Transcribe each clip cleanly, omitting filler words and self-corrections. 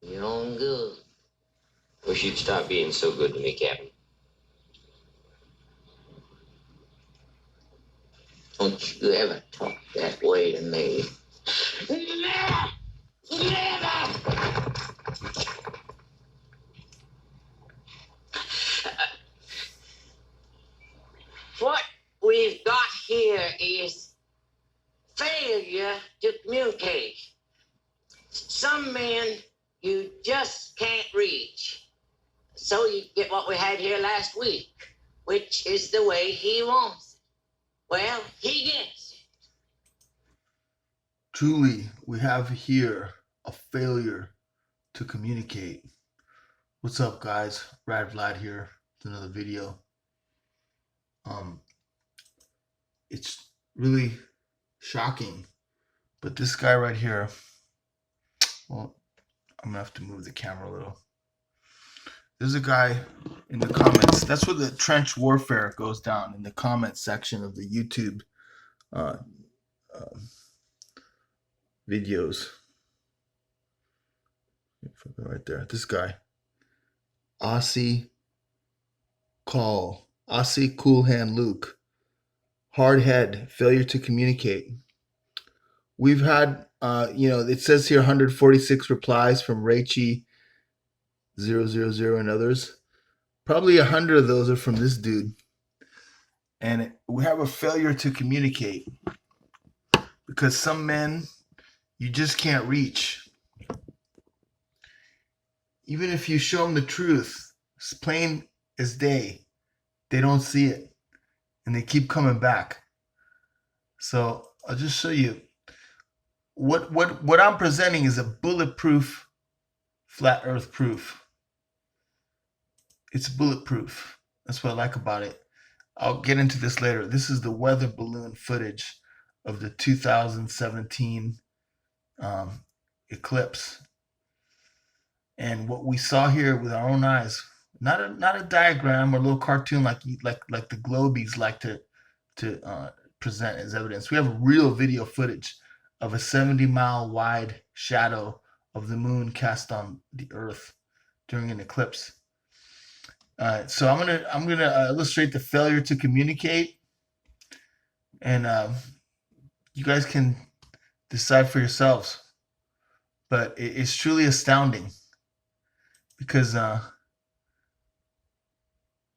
You're on good. Wish you'd stop being so good to me, Captain. Don't you ever talk that way to me. Never! Never! What we've got here is failure to communicate. Some men you just can't reach. So you get what we had here last week, which is the way he wants it. Well, he gets it. Truly, we have here a failure to communicate. What's up, guys? Rad Vlad here with another video. It's really shocking, but this guy right here, well, I'm gonna have to move the camera a little. There's a guy in the comments. That's where the trench warfare goes down, in the comment section of the YouTube videos. Right there, this guy, Aussie Cool Hand Luke, hard head, failure to communicate. We've had, it says here 146 replies from Raichi 000 and others. Probably 100 of those are from this dude. And we have a failure to communicate because some men you just can't reach. Even if you show them the truth, it's plain as day, they don't see it and they keep coming back. So I'll just show you what I'm presenting is a bulletproof flat earth proof. It's bulletproof. That's what I like about it. I'll get into this later. This is the weather balloon footage of the 2017 eclipse. And what we saw here with our own eyes, not a diagram or a little cartoon like the Globies like to present as evidence. We have real video footage of a 70-mile wide shadow of the moon cast on the earth during an eclipse. So I'm gonna illustrate the failure to communicate, and you guys can decide for yourselves. But it's truly astounding because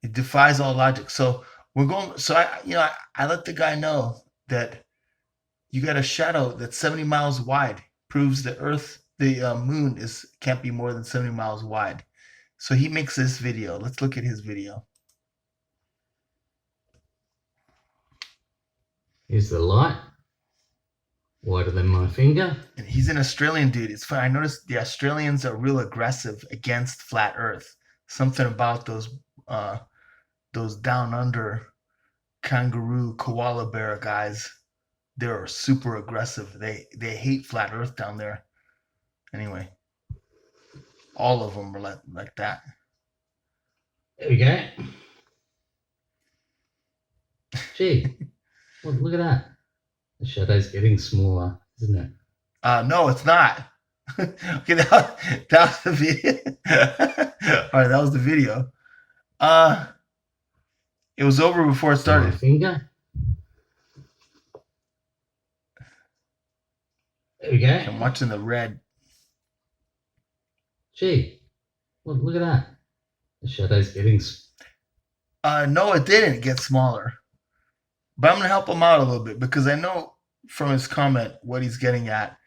it defies all logic. So we're going. So I let the guy know that you got a shadow that's 70 miles wide. Proves the moon can't be more than 70 miles wide. So he makes this video. Let's look at his video. Here's the light, wider than my finger. And he's an Australian dude. It's funny. I noticed the Australians are real aggressive against flat Earth. Something about those down under kangaroo koala bear guys. They're super aggressive. They hate flat Earth down there. Anyway, all of them are like that. There we go. Gee, well, look at that. The shadow's getting smaller, isn't it? No, it's not. Okay, that was the video. All right, that was the video. It was over before it started. My finger. There we go. I'm watching the red. Gee, well, look at that. The shadow's getting. No, it didn't get smaller. But I'm gonna help him out a little bit because I know from his comment what he's getting at.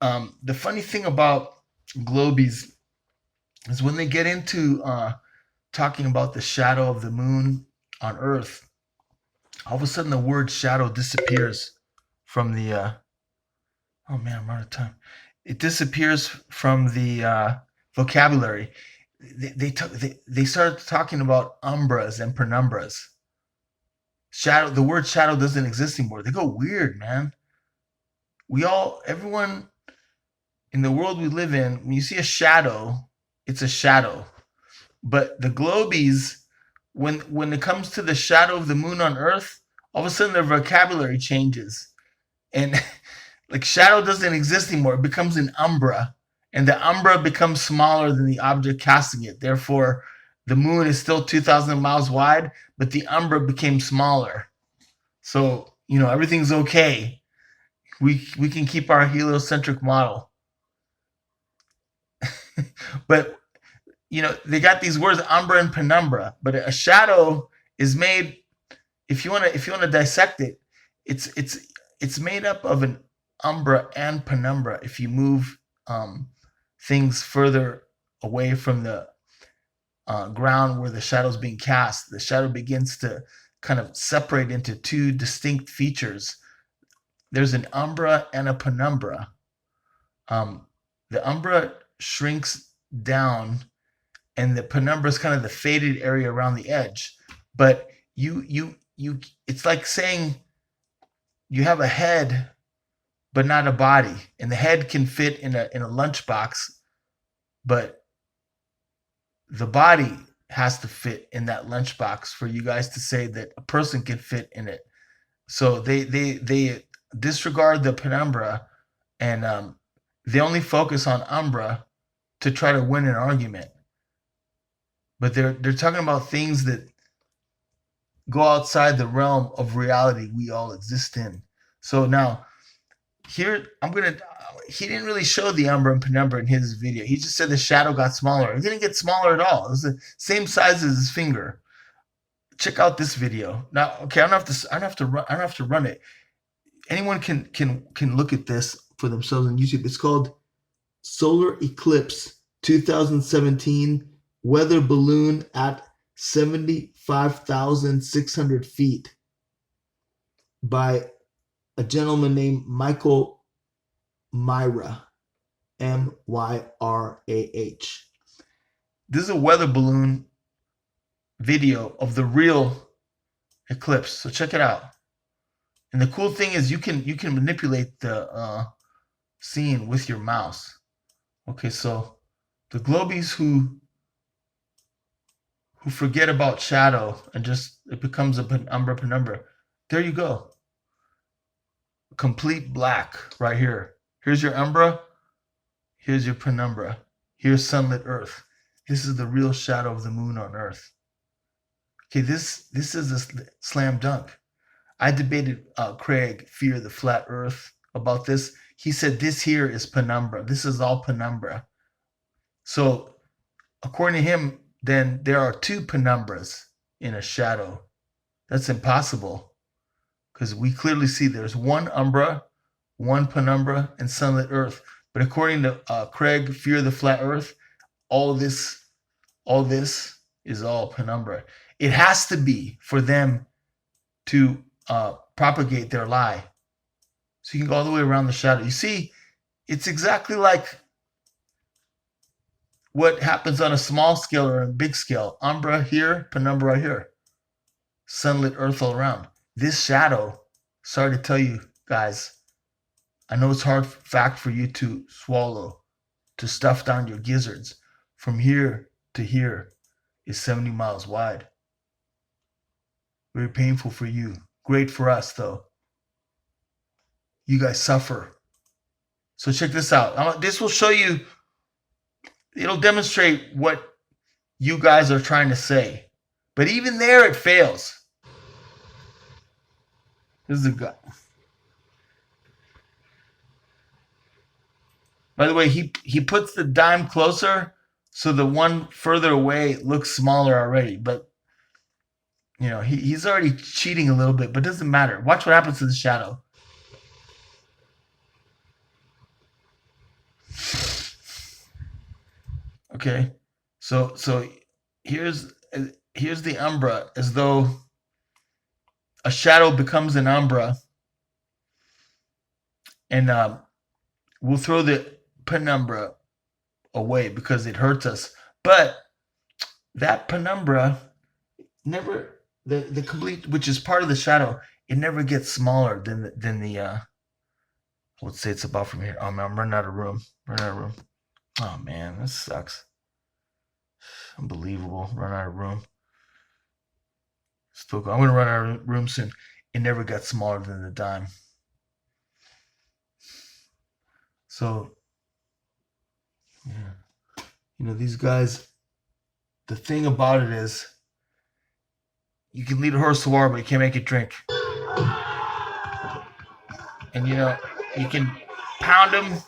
The funny thing about Globies is when they get into talking about the shadow of the moon on Earth, all of a sudden the word shadow disappears from the oh man, I'm out of time. It disappears from the vocabulary. They started talking about umbras and penumbras. Shadow, the word shadow doesn't exist anymore. They go weird, man. Everyone in the world we live in, when you see a shadow, it's a shadow. But the Globies, when it comes to the shadow of the moon on Earth, all of a sudden their vocabulary changes. And like shadow doesn't exist anymore. It becomes an umbra. and the umbra becomes smaller than the object casting it. Therefore, the moon is still 2,000 miles wide, but the umbra became smaller. So, everything's okay. We can keep our heliocentric model. But, they got these words umbra and penumbra, but a shadow is made, if you want to dissect it, it's made up of an umbra and penumbra. If you move things further away from the ground where the shadow is being cast, the shadow begins to kind of separate into two distinct features. There's an umbra and a penumbra. The umbra shrinks down, and the penumbra is kind of the faded area around the edge. But it's like saying you have a head but not a body, and the head can fit in a lunchbox, but the body has to fit in that lunchbox for you guys to say that a person can fit in it. So they disregard the penumbra, and they only focus on umbra to try to win an argument. But they're talking about things that go outside the realm of reality we all exist in. So now, here he didn't really show the umbra and penumbra in his video. He just said the shadow got smaller. It didn't get smaller at all. It was the same size as his finger. Check out this video. Now, okay, I don't have to run it. Anyone can look at this for themselves on YouTube. It's called Solar Eclipse 2017 Weather Balloon at 75,600 feet by a gentleman named Michael Myrah, Myrah. This is a weather balloon video of the real eclipse. So check it out. And the cool thing is you can manipulate the scene with your mouse. Okay, so the globies who forget about shadow and just it becomes a umbra penumbra. There you go. Complete black right here. Here's your umbra. Here's your penumbra. Here's sunlit Earth. This is the real shadow of the moon on Earth. Okay, this is a slam dunk. I debated Craig, Fear the Flat Earth, about this. He said this here is penumbra. This is all penumbra. So, according to him, then there are two penumbras in a shadow. That's impossible. Because we clearly see there's one umbra, one penumbra, and sunlit Earth. But according to Craig, Fear the Flat Earth, all this is all penumbra. It has to be for them to propagate their lie. So you can go all the way around the shadow. You see, it's exactly like what happens on a small scale or a big scale. Umbra here, penumbra here. Sunlit Earth all around. This shadow, sorry to tell you guys, I know it's hard fact for you to swallow, to stuff down your gizzards. From here to here is 70 miles wide. Very painful for you. Great for us, though. You guys suffer. So check this out. This will show you, it'll demonstrate what you guys are trying to say. But even there, it fails. This is a guy. By the way, he puts the dime closer, so the one further away looks smaller already. But he's already cheating a little bit, but it doesn't matter. Watch what happens to the shadow. Okay, so here's the umbra, as though a shadow becomes an umbra, and we'll throw the penumbra away because it hurts us. But that penumbra never, the complete, which is part of the shadow, it never gets smaller than the I would say it's about from here. Oh man, I'm running out of room. Oh man, this sucks. Unbelievable. Run out of room. Still go. I'm gonna run out of room soon. It never got smaller than the dime. So You know, these guys, the thing about it is you can lead a horse to water, but you can't make it drink. And, you know, you can pound them